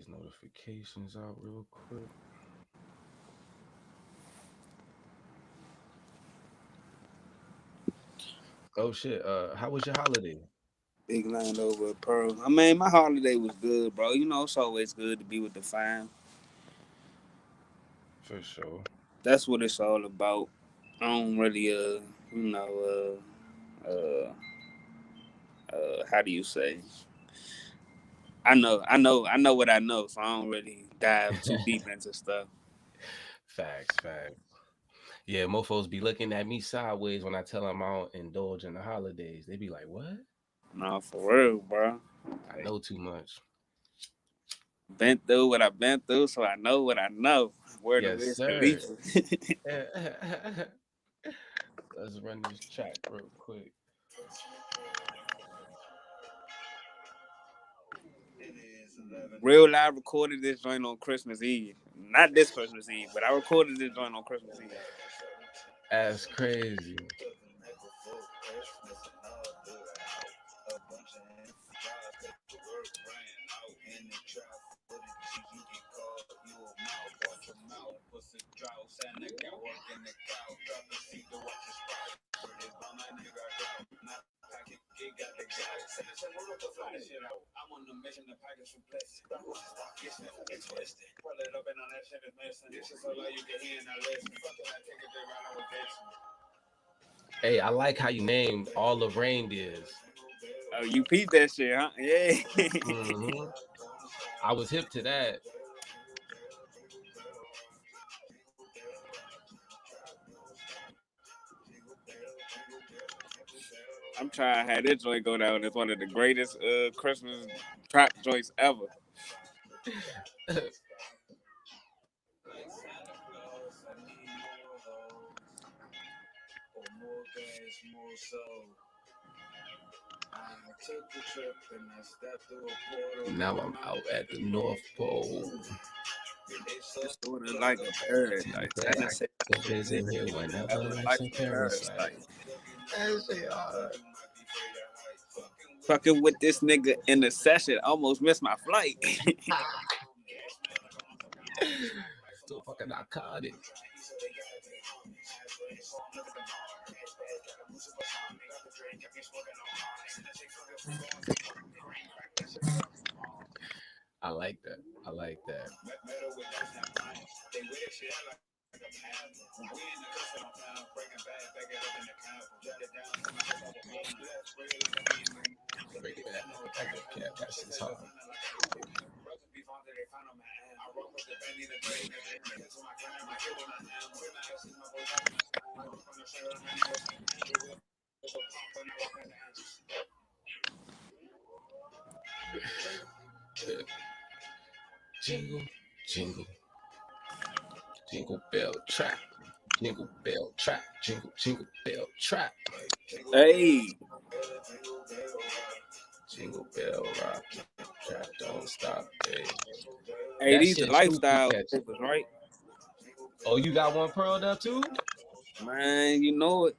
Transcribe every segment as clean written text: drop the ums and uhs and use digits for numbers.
Notifications out real quick. Oh shit. How was your holiday? Big line over at Pearl. I mean, my holiday was good, bro. You know, it's always good to be with the fam. For sure. That's what it's all about. I don't really, you know, how do you say? I know what I know, so I don't really dive too deep into stuff. Facts, facts. Yeah, mofos be looking at me sideways when I tell them I don't indulge in the holidays. They be like, "What?" No, for real, bro. I Like, know too much. been through what I've been through, so I know what I know. Where the Yes, Wiz sir. Khalifa. Let's run this track real quick. Real live recorded this joint on Christmas Eve. Not this Christmas Eve, but I recorded this joint on Christmas Eve. That's crazy. Hey, I like how you named all the reindeers. Oh, you peeped that shit, huh? Yeah. Hmm. I was hip to that. I'm trying to have this joint go down as one of the greatest Christmas trap joints ever. Now I'm out at the North Pole. It's sort of like a paradise. Say And I I said, can visit here whenever ever life's like in a parasite. parasite. That shit hard. Fucking with this nigga in the session, almost missed my flight. So fucking narcotic. I like that. I like that. Break it back. Back up, cat. That's his hard. Jingle, jingle, jingle bell trap. Jingle bell trap. Jingle, jingle bell trap. Hey, Jingle bell rock. Trap don't stop. Hey. hey, That these the shit stupid lifestyle catchy. papers, right? Oh, you got one pearled up too? Man, you know it.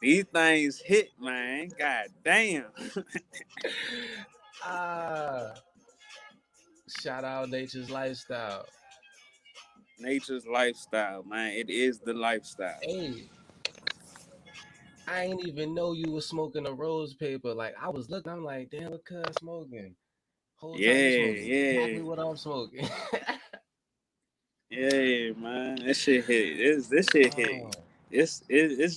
These things hit, man. God damn. Ah, shout out Nature's Lifestyle. Nature's lifestyle, man. It is the lifestyle. Hey, I ain't even know you was smoking a rose paper. Like I was looking, I'm like, damn, what cuz smoking? Whole time you Yeah, smoking yeah, exactly what I'm smoking. yeah, man. This shit hit. This shit hit. Oh, It's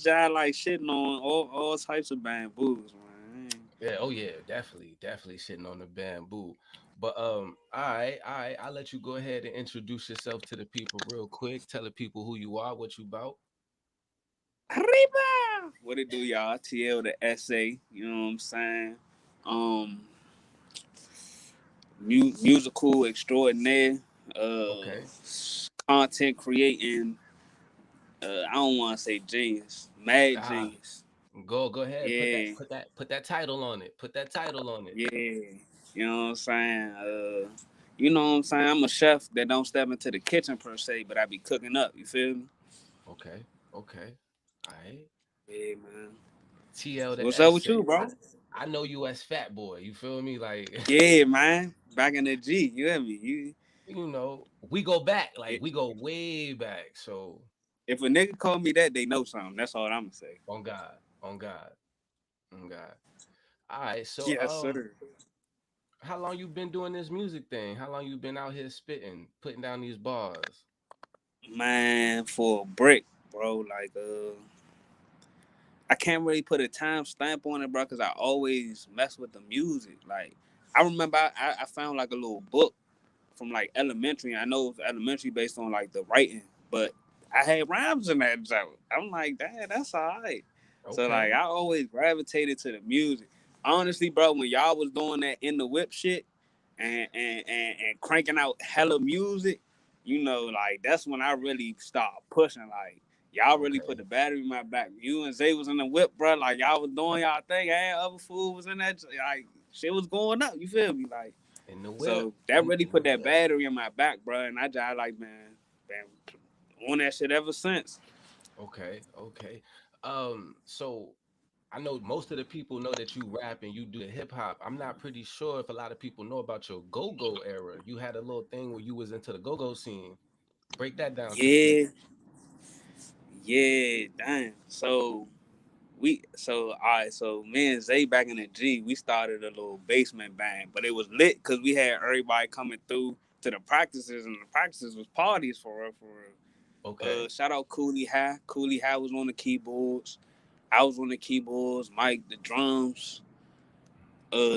just like shitting on all types of bamboos, man. yeah, oh yeah, definitely, definitely sitting on the bamboo. But all right, I'll let you go ahead and introduce yourself to the people real quick. Tell the people who you are, what you about. Arriba! What it do, y'all? TL the Esse. You know what I'm saying? Um, musical extraordinaire. Uh, Okay. content creating. I don't want to say genius. Mad Ah, genius. go ahead. Yeah, Put that title on it. Put that title on it. yeah. You know what I'm saying? You know what I'm saying? I'm a chef that don't step into the kitchen per se, but I be cooking up. You feel me? Okay. Okay. All right. Yeah, man. TL the What's up with essay. you, bro? I know you as Fat Boy. You feel me? Like, Yeah, man. Back in the G, you hear me? we go back. Like It, we go way back. So if a nigga call me that, they know something. That's all I'm gonna say. on God, on God, on God. All right. So Yes, sir. how long you been doing this music thing? How long you been out here spitting, putting down these bars? Man, for a brick, bro. I can't really put a time stamp on it, bro, because I always mess with the music. Like, I remember I found like a little book from like elementary. I know it's elementary based on like the writing, but I had rhymes in that joke. I'm like, damn, that's all right. So like, Okay. I always gravitated to the music. Honestly, bro, when y'all was doing that in the whip shit and cranking out hella music, like that's when I really started pushing. Like, y'all really put Okay. the battery in my back. You and Zay was in the whip, bro. Like y'all was doing y'all thing. And other fool was in that. Like shit was going up. You feel me? Like In the whip. so that really In the put that whip. battery in my back, bro. And I just like, man, on that shit ever since. Okay. Okay. So I know most of the people know that you rap and you do the hip hop. I'm not pretty sure if a lot of people know about your go-go era. You had a little thing where you was into the go-go scene. Break that down to the Yeah, people. yeah, damn. All right, so me and Zay back in the G, we started a little basement band, but it was lit because we had everybody coming through to the practices, and the practices was parties for real, for real. Okay. Shout out Cooley High. Cooley High was on the keyboards. I was on the keyboards. Mike the drums.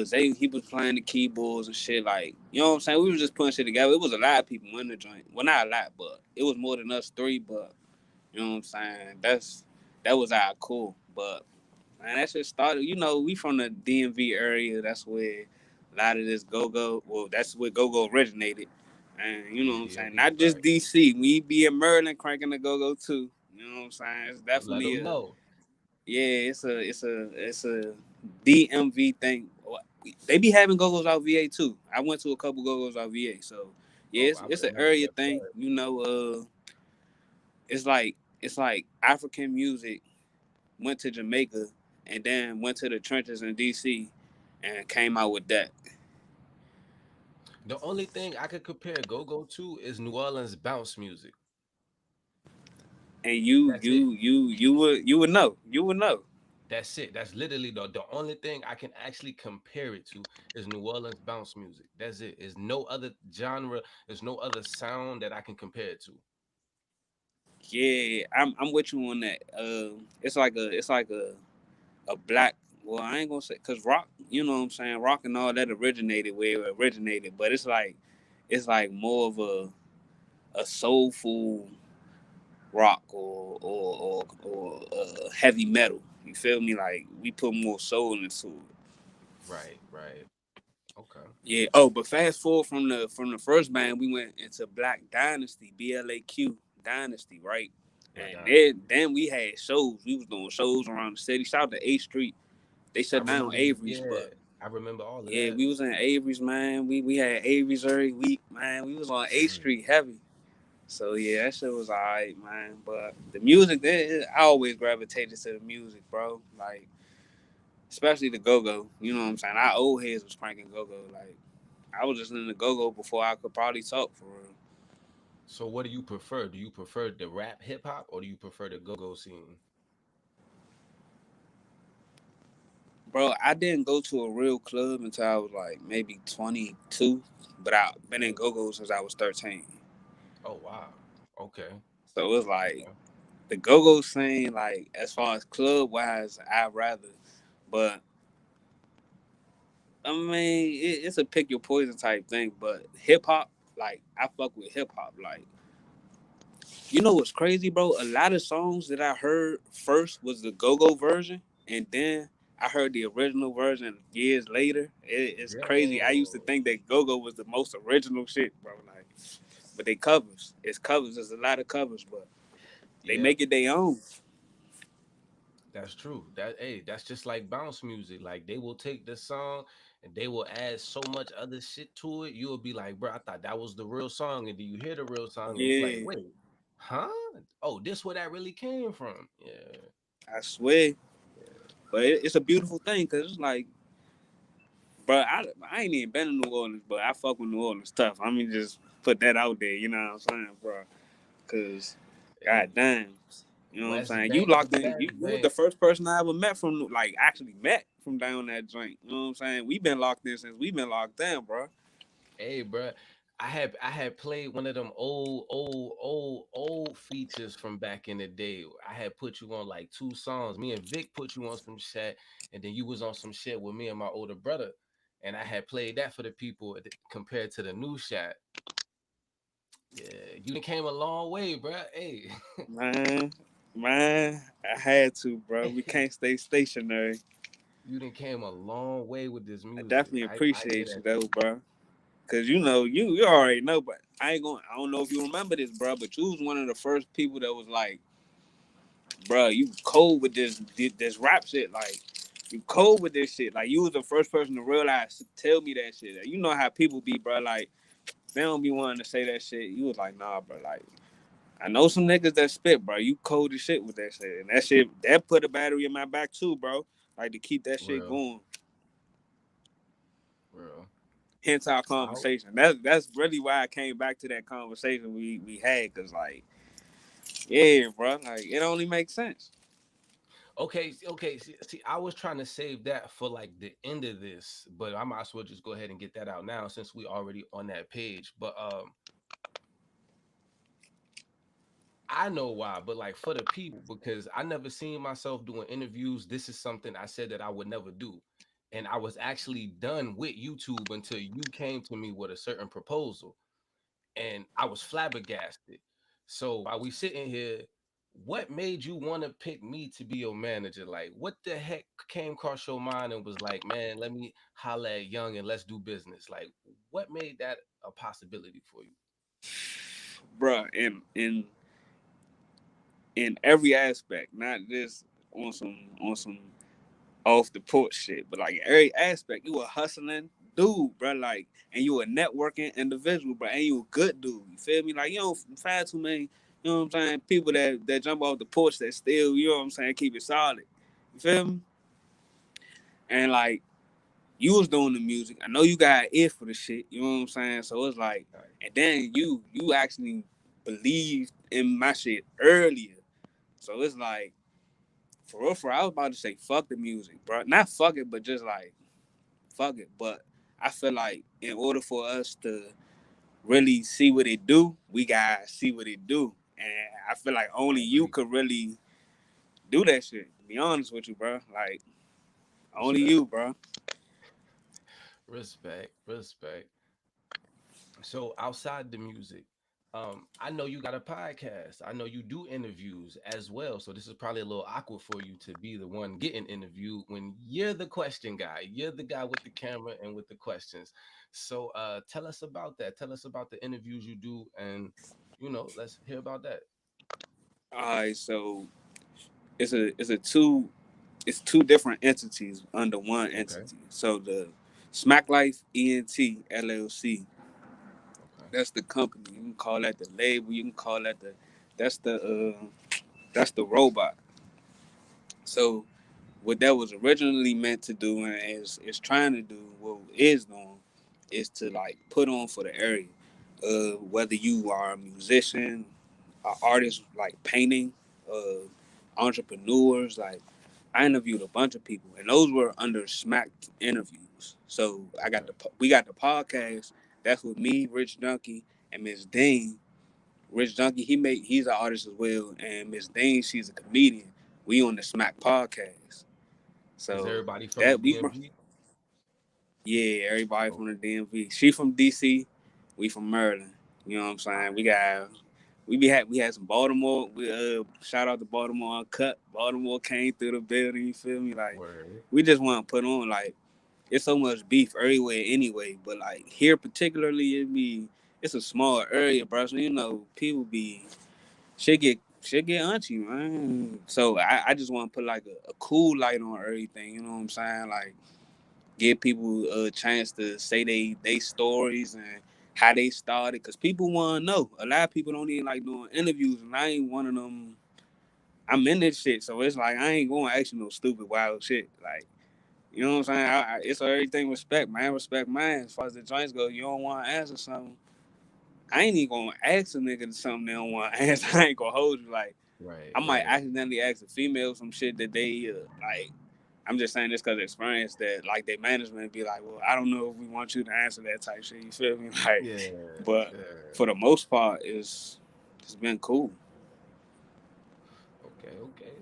Zay he was playing the keyboards and shit. Like, you know what I'm saying? We was just putting shit together. It was a lot of people in the joint. Well, not a lot, but it was more than us three. But you know what I'm saying? That was our cool. But man, that shit started. We from the DMV area. That's where a lot of this go go. Well, that's where go go originated. And you know The what I'm saying? DMV. Not just Right. DC. We be in Maryland cranking the go go too. You know what I'm saying? It's Let definitely them a know. yeah. It's a DMV thing. They be having go go's out VA too. I went to a couple go go's out VA. So yeah, Oh, it's an remember area that thing. part. It's like African music went to Jamaica and then went to the trenches in DC and came out with that. The only thing I could compare go-go to is New Orleans bounce music. And you That's it. you you you would know. You would know. That's it. That's literally the only thing I can actually compare it to is New Orleans bounce music. That's it. There's no other genre. There's no other sound that I can compare it to. Yeah, I'm with you on that. It's like a black. Well, I ain't gonna say because rock. You know what I'm saying? Rock and all that originated where it originated, but it's like more of a soulful rock or heavy metal. You feel me? Like we put more soul into it. Right, right. Okay. Yeah. Oh, but fast forward from the first band, we went into Black Dynasty, BLAQ Dynasty, right? Black And Dynasty. then we had shows. We was doing shows around the city. Shout out to 8th Street. They I shut down remember you. Avery's, Yeah, but I remember all of yeah, that. we was in Avery's, man. We had Avery's every week, man. We was on 8th Mhm. Street heavy. So yeah, that shit was alright, man. But the music, I always gravitated to the music, bro. Like especially the go go. You know what I'm saying? Our old heads was cranking go go. Like I was listening to go go before I could probably talk for real. So, what do you prefer? Do you prefer the rap hip hop or do you prefer the go go scene? Bro, I didn't go to a real club until I was like maybe 22, but I've been in Okay. go go since I was 13. Oh wow. Okay. So it was like Okay. the go go scene, like as far as club wise, I'd rather. But I mean, it's a pick your poison type thing. But hip hop, like I fuck with hip hop. Like you know what's crazy, bro? A lot of songs that I heard first was the go go version, and then I heard the original version years later. It's crazy. I used to Yo. think that go go was the most original shit, bro. Like, but they covers. It's covers. There's a lot of covers, but they Yeah. make it their own. That's true. That's just like bounce music. Like they will take this song and they will add so much other shit to it. You will be like, bro, I thought that was the real song. And then you hear the real song and you like, Yeah, wait, huh? Oh, this where that really came from. Yeah. I swear. Yeah. But it's a beautiful thing because it's like bro. I ain't even been to New Orleans, but I fuck with New Orleans tough. I mean, just put that out there. You know what I'm saying, bro? Cause, Hey, goddamn, you know what I'm West saying. You Bank, locked the in. West You was the Bank. first person I ever met from like actually met from down that joint. You know what I'm saying. We been locked in since we been locked in, bro. Hey, bro, I had played one of them old features from back in the day. I had put you on like two songs. Me and Vic put you on some shit, and then you was on some shit with me and my older brother. And I had played that for the people compared to the new shot. Yeah, you done came a long way, bro. Hey, Man, man, I had to, bro. We can't stay stationary. you done came a long way with this I music. definitely I give appreciate you that to though, you. bro. Cause you know, you already know, but I ain't going. I don't know if you remember this, bro. But you was one of the first people that was like, bro, you cold with this rap shit. Like, you cold with this shit. Like, you was the first person to realize to tell me that shit. You know how people be, bro. Like, they don't be wanting to say that shit. You was like, nah, bro. Like, I know some niggas that spit, bro. You cold as shit with that shit, and that shit that put a battery in my back too, bro. Like to keep that shit Real, going. real. Hence our Out. conversation. That's really why I came back to that conversation we had, cause like, yeah, bro. Like, it only makes sense. Okay, okay. See, I was trying to save that for like the end of this, but I might as well just go ahead and get that out now since we already on that page. But I know why, but like for the people, because I never seen myself doing interviews. This is something I said that I would never do. And I was actually done with YouTube until you came to me with a certain proposal. And I was flabbergasted. So while we sitting here, what made you want to pick me to be your manager? Like, what the heck came across your mind and was like, man, let me holla at Young and let's do business? Like, what made that a possibility for you? Bro, in every aspect, not just on some off the porch shit, but like every aspect, you a hustling dude, bro. Like, and you a networking individual, bro. And you a good dude. You feel me? Like, you don't find too many, you know what I'm saying, people that jump off the porch that still, you know what I'm saying, keep it solid. You feel me? And like, you was doing the music. I know you got it for the shit. You know what I'm saying? So it's like, Right. and then you actually believed in my shit earlier. So it's like, for real, I was about to say fuck the music, bro. Not fuck it, but just like fuck it. But I feel like in order for us to really see what it do, we gotta see what it do. And I feel like only I you agree. could really do that shit. To be honest with you, bro. Like, only Respect. you, bro. Respect. Respect. So outside the music, I know you got a podcast. I know you do interviews as well. So this is probably a little awkward for you to be the one getting interviewed when you're the question guy. You're the guy with the camera and with the questions. So tell us about that. Tell us about the interviews you do, and let's hear about that. All right, so it's two different entities under one Okay. entity. So the Smack Life ENT LLC, Okay. that's the company. You can call that the label. You can call that that's the that's the robot. So what that was originally meant to do and is trying to do, what is doing, is to like put on for the area. Whether you are a musician, an artist like painting, entrepreneurs, like I interviewed a bunch of people, and those were under Smack interviews. So Okay. we got the podcast. That's with me, Rich Junkie, and Miss Dean. Rich Junkie, he's an artist as well, and Miss Dean, she's a comedian. We on the Smack podcast. Is So everybody from the that we, DMV? yeah, everybody from the Okay. DMV. She from DC, we from Maryland. You know what I'm All saying? right. Okay. We had some Baltimore. We shout out to Baltimore Uncut. Baltimore came through the building. You feel me? Like, Word. we just want to put on like, it's so much beef everywhere anyway. But like here particularly, it's a small area, bro. So you know people be shit get auntie, man. So I just want to put like a cool light on everything. You know what I'm saying? Like, give people a chance to say they stories and how they started, because people want to know. A lot of people don't even like doing interviews, and I ain't one of them. I'm in this shit, so it's like I ain't going to ask you no stupid wild shit. Like, You know what I'm saying? It's everything respect, man. Respect mine. As far as the joints go, you don't want to answer something. I ain't even gonna ask a nigga something they don't want to answer. I ain't gonna hold you. Like, Right, I might right. accidentally ask a female some shit that they like. I'm just saying this because of experience that like their management be like, well, I don't know if we want you to answer that type shit. You feel me? Like, Yeah, but yeah. for the most part, it's been cool. Okay, okay.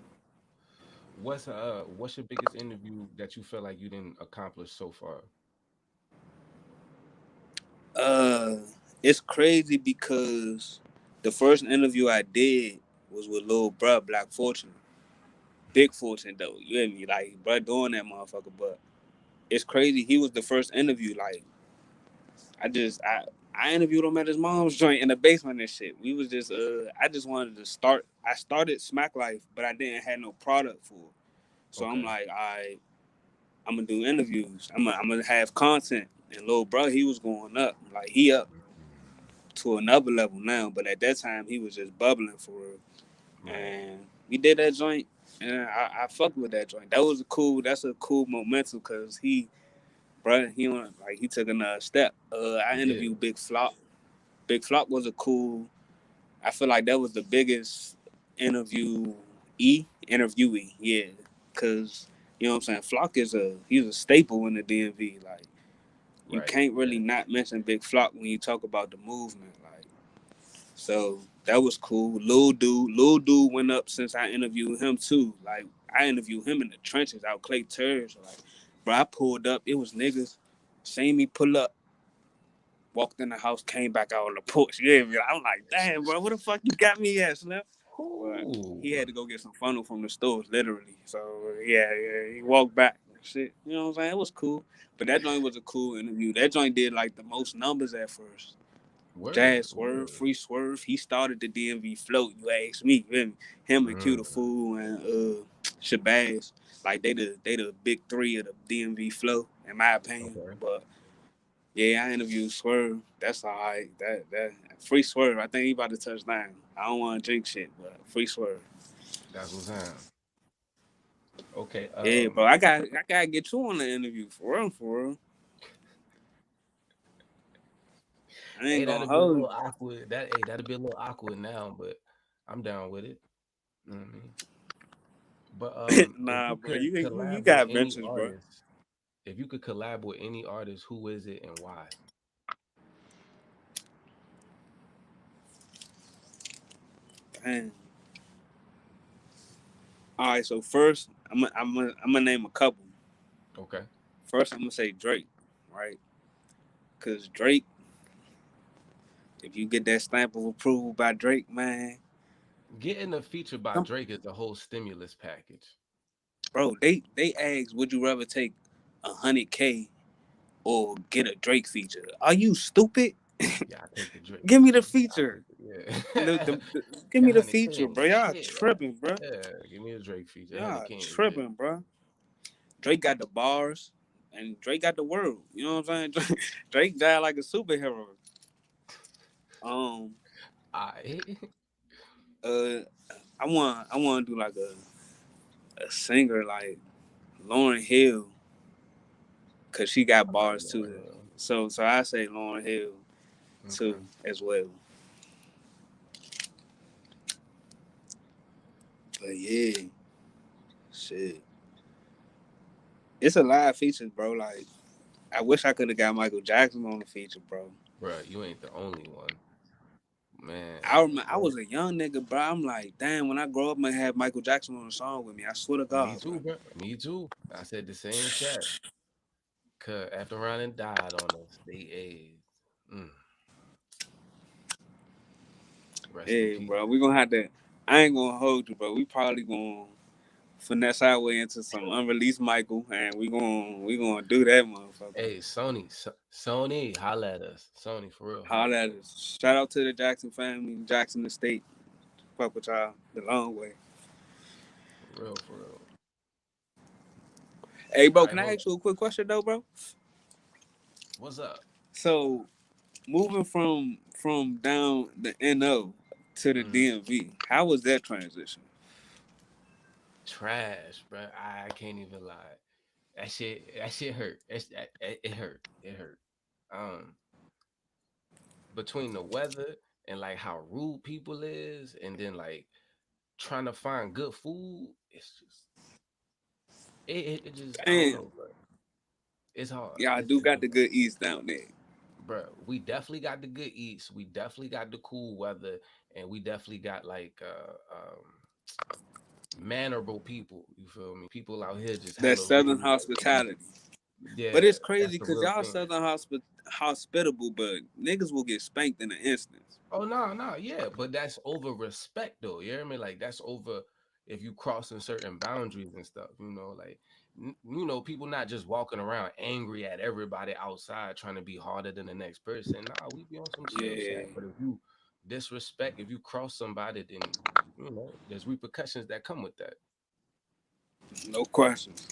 What's your biggest interview that you feel like you didn't accomplish so far? Uh, it's crazy because the first interview I did was with Lil Bruh, Black Fortune, Big Fortune though. You hear me? Like, bruh doing that motherfucker, but it's crazy. He was the first interview. Like, I just I interviewed him at his mom's joint in the basement and shit. We was just I just wanted to start. I started Smack Life, but I didn't have no product for it. So I'm Okay. like, I'm gonna do interviews. I'm gonna have content. And Lil Bro, he was going up. Like he up Mhm. to another level now. But at that time, he was just bubbling for real. Right. And we did that joint, and I fucked with that joint. That was a cool. That's a cool momentum because bro, he took another step. I He did. interviewed Big Flop. Big Flock was a cool. I feel like that was the biggest interviewee, yeah. Cause you know what I'm saying. Flock he's a staple in the DMV. Like you Right. can't really Yeah. not mention Big Flock when you talk about the movement. Like so that was cool. Lil Dude went up since I interviewed him too. Like I interviewed him in the trenches out Clay Terrace. Like bro, I pulled up. It was niggas. Seen me pull up, walked in the house, came back out on the porch. Yeah, I'm like, damn, bro, what the fuck you got me at, Slim? But he Ooh. had to go get some funnel from the stores, literally. So yeah, he walked back. Shit, you know what I'm saying? It was cool. But that joint was a cool interview. That joint did like the most numbers at first. Word. Jazz Swerve, Word. Free Swerve. He started the DMV float. You ask me, you feel me? Him and Q the Mm. Fool and Shabazz, like they the big three of the DMV flow, in my opinion. Okay. But yeah, I interviewed Swerve. That's all right. That Free Swerve. I think he about to touch down. I don't want to drink shit, but Free Swerve. That's what's happening. Okay. Yeah, bro. I gotta get you on the interview for real, for real. I Hey, ain't that'll gonna be a hold little you. awkward. That'll be a little awkward now, but I'm down with it. You know what I mean? But if Nah, you bro. could You collab with got any benches, bro. artist, if you could collab with any artist, who is it and why? Damn. All right. So first, I'm gonna name a couple. Okay. First, I'm gonna say Drake, right? Cause Drake, if you get that stamp of approval by Drake, man, Getting a feature by come, Drake is the whole stimulus package. bro. They asked, would you rather take 100K or get a Drake feature? Are you stupid? Yeah, I take the Drake Give me the feature. I feature. take it. Yeah. Give me That the 100K feature, ain't bro. Y'all shit. tripping, bro. Yeah, give me a Drake feature. Y'all 100K ain't shit. tripping, bro. Drake got the bars, and Drake got the world. You know what I'm saying? Drake died like a superhero. Um, I uh, I want to do like a singer like Lauren Hill, cause she got I like bars Lauryn too. Hill. So I say Lauren Hill Okay. too as well. But yeah, shit, it's a lot of features, bro. Like I wish I could have got Michael Jackson on the feature, bro. Bruh, you ain't the only one. Man, I what? was a young nigga, bro. I'm like, damn, when I grow up, I'm gonna have Michael Jackson on a song with me. I swear to Me God, bro. too, bro. Me too. I said the same chat. Cause after Ronnie died on us, they aged. Mm, rest in Hey, peace. bro, we gonna have to. I ain't gonna hold you, bro. We probably gonna finesse our way into some unreleased Michael, and we gonna do that, motherfucker. Hey, Sony, holla at us. Sony, for real, How holla at that us. is. Shout out to the Jackson family, Jackson Estate. Fuck with y'all the long way. For real, for real. Hey, All bro, right, can I hold ask up. you a quick question though, bro? What's up? So moving from down the NO to the Hmm. DMV, how was that transition? Trash, bro. I can't even lie. that shit hurt. It hurt. It hurt. Um, between the weather and like how rude people is, and then like trying to find good food, it's just it just I don't Damn, know, but it's hard. y'all do It's got the good eats down there. bro. We definitely got the good eats. We definitely got the cool weather, and we definitely got like mannerable people. You feel me? People out here just That hella southern rude. hospitality. But Yeah, it's that's crazy the because real y'all thing. southern hospitable, but niggas will get spanked in an instance. Oh no, no, yeah, but that's over respect though. You hear me? Like that's over if you crossing certain boundaries and stuff. You know, like people not just walking around angry at everybody outside trying to be harder than the next person. Nah, we be on some chill Yeah, shit. But if you disrespect, if you cross somebody, then there's repercussions that come with that. no questions.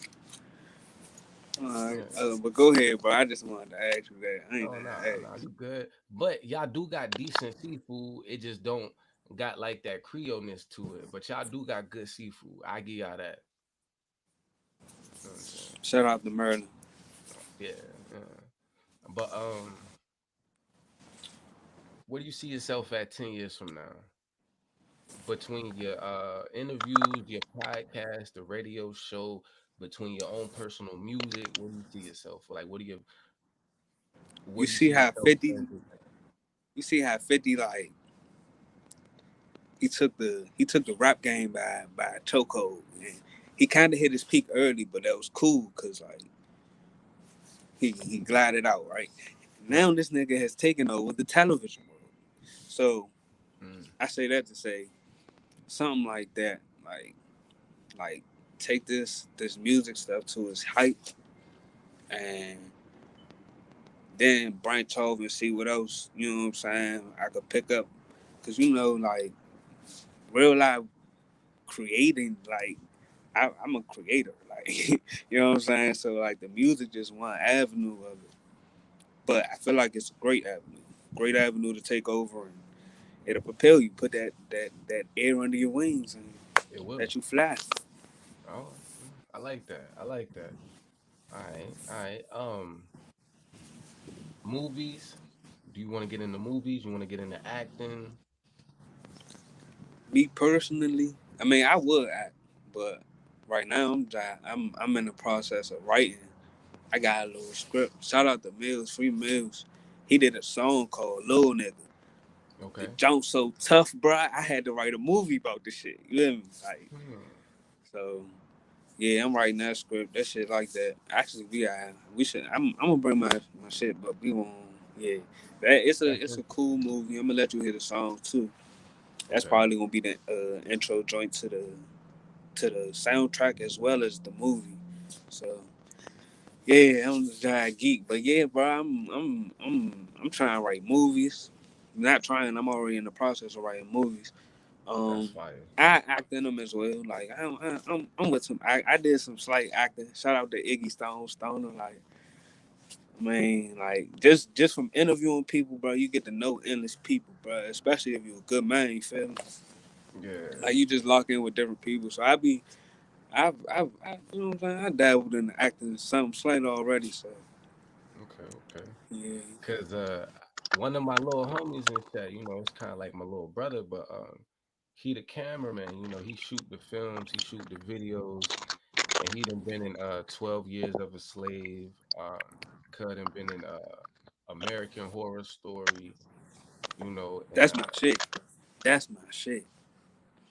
All right, Yeah. but go ahead, bro. I just wanted to ask you that. I ain't Oh gonna no, no, ask. you good. But y'all do got decent seafood. It just don't got like that Creole-ness to it. But y'all do got good seafood. I give y'all that. You know what I'm saying? Shout out to Merlin. Yeah, yeah. But where do you see yourself at 10 years from now? Between your interviews, your podcast, the radio show, between your own personal music, where do you see yourself? Like You where do you see see how yourself 50, transitioning? you see how 50 like he took the rap game by a chokehold. And he kind of hit his peak early, but that was cool because like he glided out right. Mm, Now this nigga has taken over the television world. So mm, I say that to say something like that, like take this music stuff to its height and then branch off and see what else, you know what I'm saying, I could pick up. Cause like real life creating, like I'm a creator, like you know what I'm saying. So like the music just one avenue of it, but I feel like it's a great avenue to take over, and it'll propel you, put that air under your wings, and it will. let you fly. Oh, I like that. I like that. All right, all right. Movies. Do you want to get into movies? You want to get into acting? Me personally, I mean, I would act, but right now I'm in the process of writing. I got a little script. Shout out to Mills, Free Mills. He did a song called Lil Nigga. The Okay. jump so tough, bro. I had to write a movie about this shit. You hear me? Like, Hmm. so yeah, I'm writing that script. That shit like that. Actually, we should. I'm gonna bring my shit, but we won't. Yeah, that That's it's a interesting. cool movie. I'm gonna let you hear the song too. That's Okay. probably gonna be the intro joint to the soundtrack as well as the movie. So yeah, I'm a giant geek, but yeah, bro, I'm trying to write movies. Not trying. I'm already in the process of writing movies. That's Um, fire. I act in them as well. Like I'm with some. I did some slight acting. Shout out to Iggy Stoner. Like man, like just from interviewing people, bro, you get to know endless people, bro. Especially if you're a good man, you feel me? Yeah. Like you just lock in with different people. So you know what I'm saying? I dabbled in acting some slight already. So Okay. Okay. yeah, Cause one of my little homies and shit, it's kind of like my little brother, but he the cameraman. He shoot the films, he shoot the videos, and he done been in 12 Years of a Slave. Cut and been in American Horror Story. And that's my shit. That's my shit.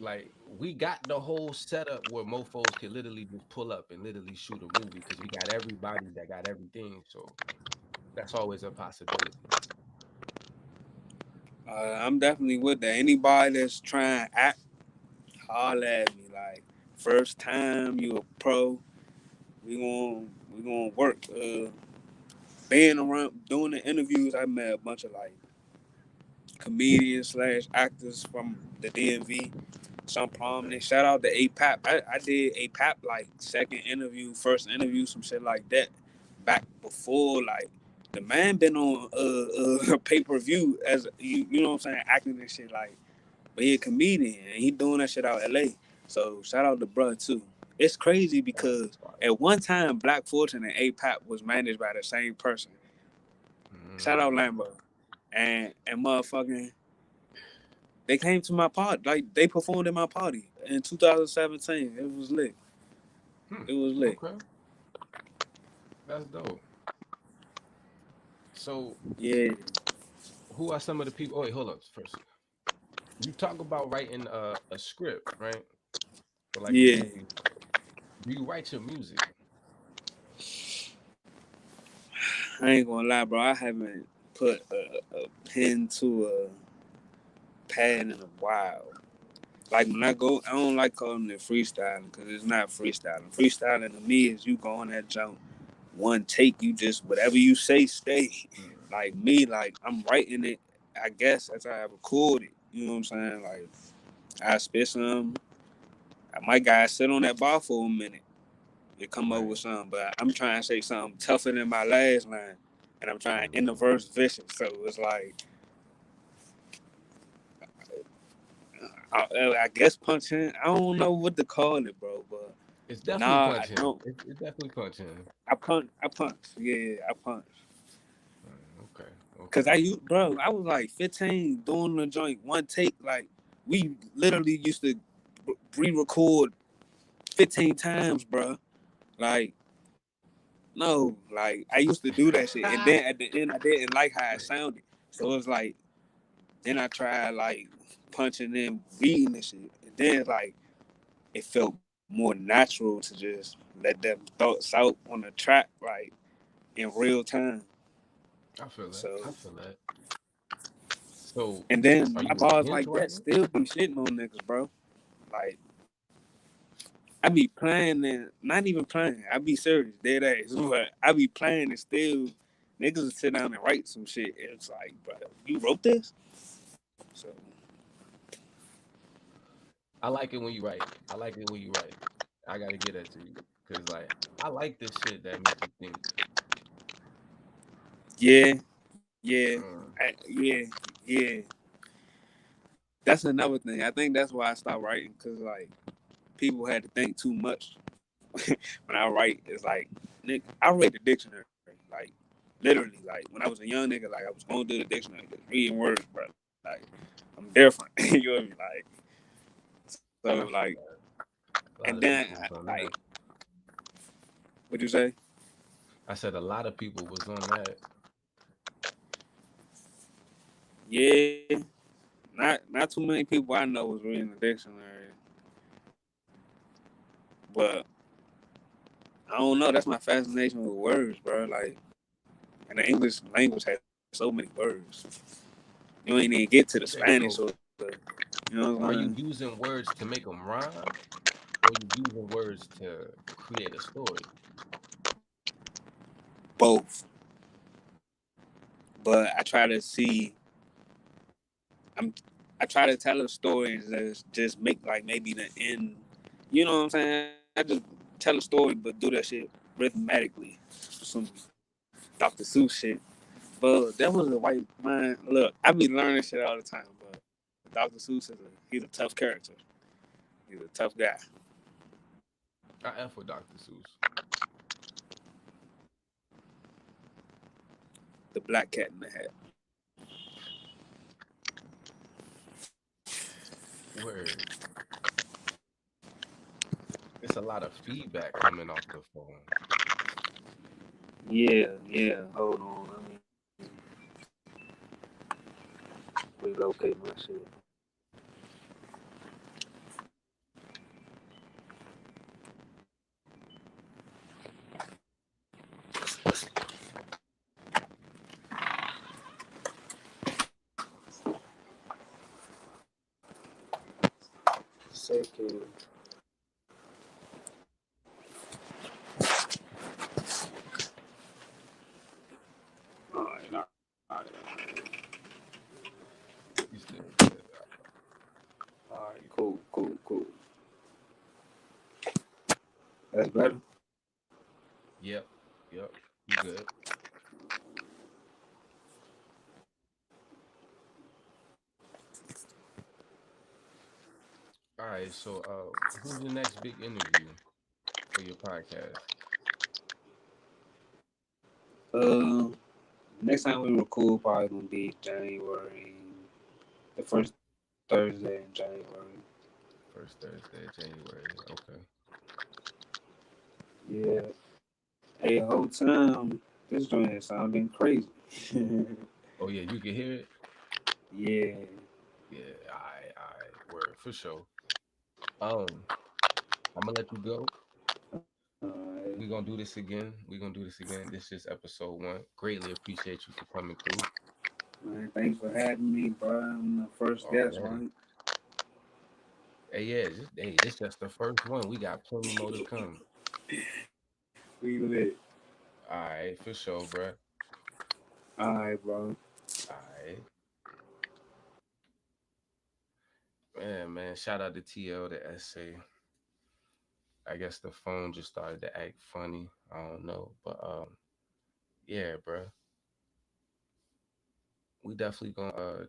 like we got the whole setup where mofos could literally just pull up and literally shoot a movie because we got everybody that got everything. So that's always a possibility. I'm definitely with that. Anybody that's trying to act, holler at me. Like first time you a pro, we gon' we gonna work. Being around doing the interviews, I met a bunch of like comedians slash actors from the DMV. Some Okay. prominent. Shout out to APAP. I did APAP like second interview, first interview, some shit like that. Back before like the man been on pay per view as you know what I'm saying, acting and shit like. But he a comedian and he doing that shit out LA. So shout out to bruh too. It's crazy That's because fire. at one time Black Fortune and APAP was managed by the same person. Shout out Mm. Lambo. And motherfucking they came to my party. Like they performed in my party in 2017. It was lit. Hmm. It was lit. Okay, that's dope. So, Yeah. who are some of the people? Oh, wait, hold up. First, you talk about writing a script, right? For like a Yeah. movie. Do you write your music? I ain't gonna lie, bro. I haven't put a pen to a pad in a while. Like when I go, I don't like calling it freestyling because it's not freestyling. Freestyling to me is you go on that jump, one take, you just whatever you say, stay. Mm. Like me, like I'm writing it, I guess, as I record it. You know what I'm saying? Like I spit some, I might gotta sit on that bar for a minute and come up Right. with something, but I'm trying to say something tougher than my last line, and I'm trying in the Mm. verse vicious. So it's like I guess punching. I don't know what to call it, bro, but It's definitely nah, I punching. don't. It's definitely punching. I punch. I punch. Yeah, I punch. Okay. Cause Okay. bro, I was like 15 doing the joint one take. Like we literally used to re-record 15 times, bro. Like no, like I used to do that shit, and then at the end I didn't like how it sounded. So it was like then I tried like punching in beating and shit, and then like it felt more natural to just let them thoughts out on the track like in real time. I feel that. So I feel that. So, and then are my you bars against like that writing? still be shitting on niggas, bro. Like I be playing and not even playing. I be serious, dead ass. But I be playing and still niggas will sit down and write some shit. It's like, bro, you wrote this? So I like it when you write. I like it when you write. I gotta get that to you because, like, I like this shit that make you think. yeah, yeah, Mm. yeah, yeah. That's another thing. I think that's why I stopped writing because like people had to think too much when I write. It's like, nigga, I read the dictionary, like literally, like when I was a young nigga, like I was going through the dictionary, just reading words, bro. Like I'm different. You know what I mean? Like so, I like, feel that. A and lot of then people was on like, that. what'd you say? I said a lot of people was on that. Yeah, not too many people I know was reading the dictionary, but I don't know. That's my fascination with words, bro. Like, and the English language has so many words. You ain't even get to the Okay, Spanish or so the, you know what I'm are saying? you using words to make them rhyme, or you using words to create a story? Both, but I try to see. I'm. I try to tell a story and just make like maybe the end. You know what I'm saying? I just tell a story, but do that shit rhythmatically. Some Dr. Seuss shit. But that was a white man. Look, I be learning shit all the time. But Dr. Seuss he's a tough character. He's a tough guy. I F with Dr. Seuss. The black cat in the hat. Word. It's a lot of feedback coming off the phone. Yeah, yeah. Hold on. Let me relocate my shit. Second. All right. You still good? All right. Cool. Cool. Cool. That's better. Yep. Yep. You good? All right. So, who's the next big interview? for your podcast? Uh, Next time we record probably gonna be January, the first Thursday in January. First Thursday of January. Okay. Yeah. Hey, whole time this joint is sounding crazy. Oh yeah, you can hear it. Yeah. Yeah, I word for sure. I'm gonna let you go. Alright. We're gonna do this again. We're gonna do this again. This is episode one. Greatly appreciate you for coming through Man, thanks for having me, bro. I'm the first guest, already. right? Hey, yeah, this just the first one. We got plenty more to come. We lit. All right, for sure, bruh. Alright, bro. All right, man. Shout out to TL, the essay. I guess the phone just started to act funny. I don't know, but yeah, bruh. We definitely gonna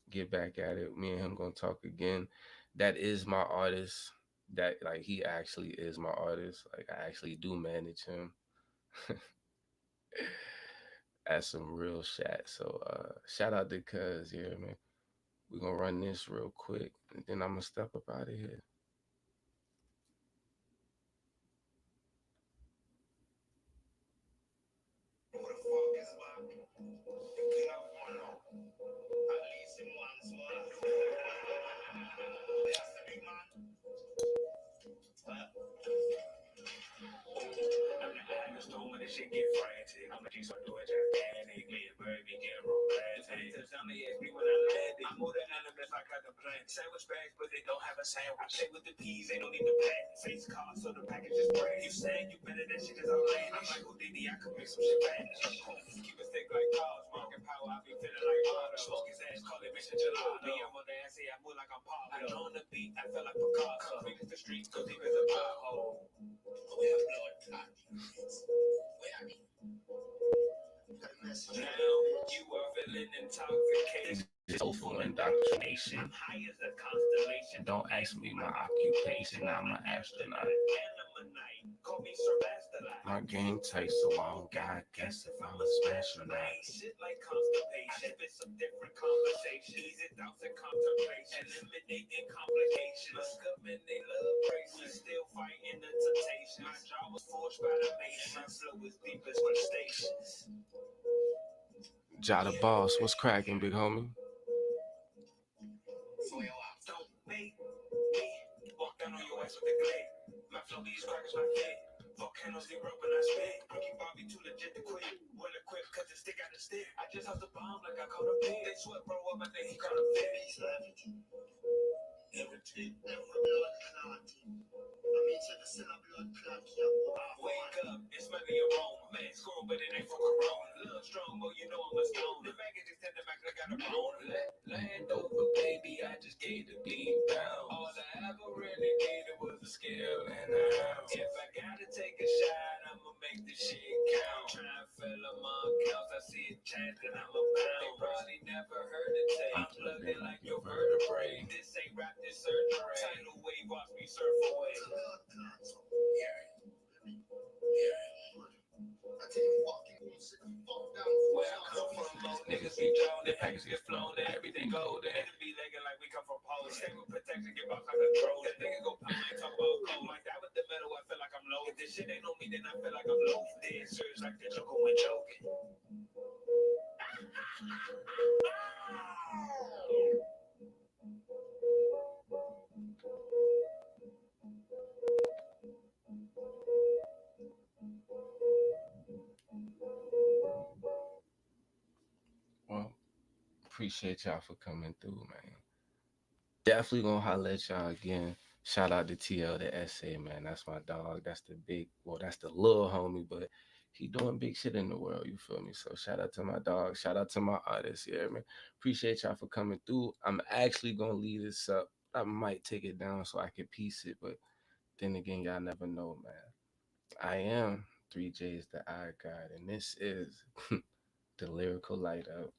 get back at it. Me and him gonna talk again. That is my artist. That like he actually is my artist. Like I actually do manage him. That's some real chat. So shout out to Cuz here, man. We gonna run this real quick and then I'm gonna step up out of here. I'm the honest storm and this shit get frantic. I'm a G so do it gigantic. Me and Bird be getting romantic. Tell me ask me when I landed. I'm more than animals like I can plant. Sandwich bags, but they don't have a sandwich. I play with the peas, they don't need the pack. Face card, so the package is brand. You saying you better, that shit is outlandish. I'm like Houdini, I can make some shit vanish. Keep it thick like cars, market power, I be feeling like Otto. Smoke his ass, call it Mission Gelato. Me, I'm on the ass, I move like I'm Pablo. I know on the beat, I feel like Picasso. Big as the streets, go deep as a pothole. We have blood clot. Now you are feeling intoxicated. Soulful indoctrination. I'm high as a constellation. Don't ask me my occupation. I'm an astronaut. Call me Sir Bastard. My game tastes so long. God, guess if I'm a smash or not. Shit like constipation. It's some different conversation. Easy doubts and contemplation. Eliminating complications. Look up and they love praise. We still fighting the temptation. My jaw was forged by the mason. My flow is deep as crustaceans. Jada Boss, what's cracking, big homie? Don't make me walk down on your ass with the glade. My flow, these crackers, my fit. Volcanoes erupt when I spit. Rookie Bobby too legit to quit. Well equipped, cause it stick out the stick. I just have to bomb like I caught a pig. They sweat, bro, up, I think he caught a fish. Everything, every blood clot. I'm into the cell blood clot. Wake up, it's smelly aroma. Man, squirrel, but it ain't for corona. Love strong, but you know I'm a stone. The baggage is tender back, I got a bone. Land over, baby, I just gave the beat down. All I ever really needed was a skill and a house. If I gotta take a shot, I'ma make this shit count. Try to fill up my accounts, I see it chance that I'm about. They probably never heard it take. I'm plugged in like your vertebrae. This ain't rap, this surgery. Tidal wave, watch me surf away. Where I come from, most niggas be drawn, the package get flown, and everything golden. And it be legging like we come from Poland. Stay with protection, get box like a drone. That nigga go pop, I ain't talk about cold. Like that with the metal, I feel like I'm low. If this shit ain't on me, then I feel like I'm low. Dead serious like the Joker when joking. Well, appreciate y'all for coming through, man. Definitely gonna holler at y'all again. Shout out to TL the essay, man. That's my dog. That's the big, well, that's the little homie, but he doing big shit in the world. You feel me? So shout out to my dog. Shout out to my artists. Yeah, man. Appreciate y'all for coming through. I'm actually gonna leave this up. I might take it down so I can piece it, but then again, y'all never know, man. I am 3J's the I God, and this is the Lyrical Light Up.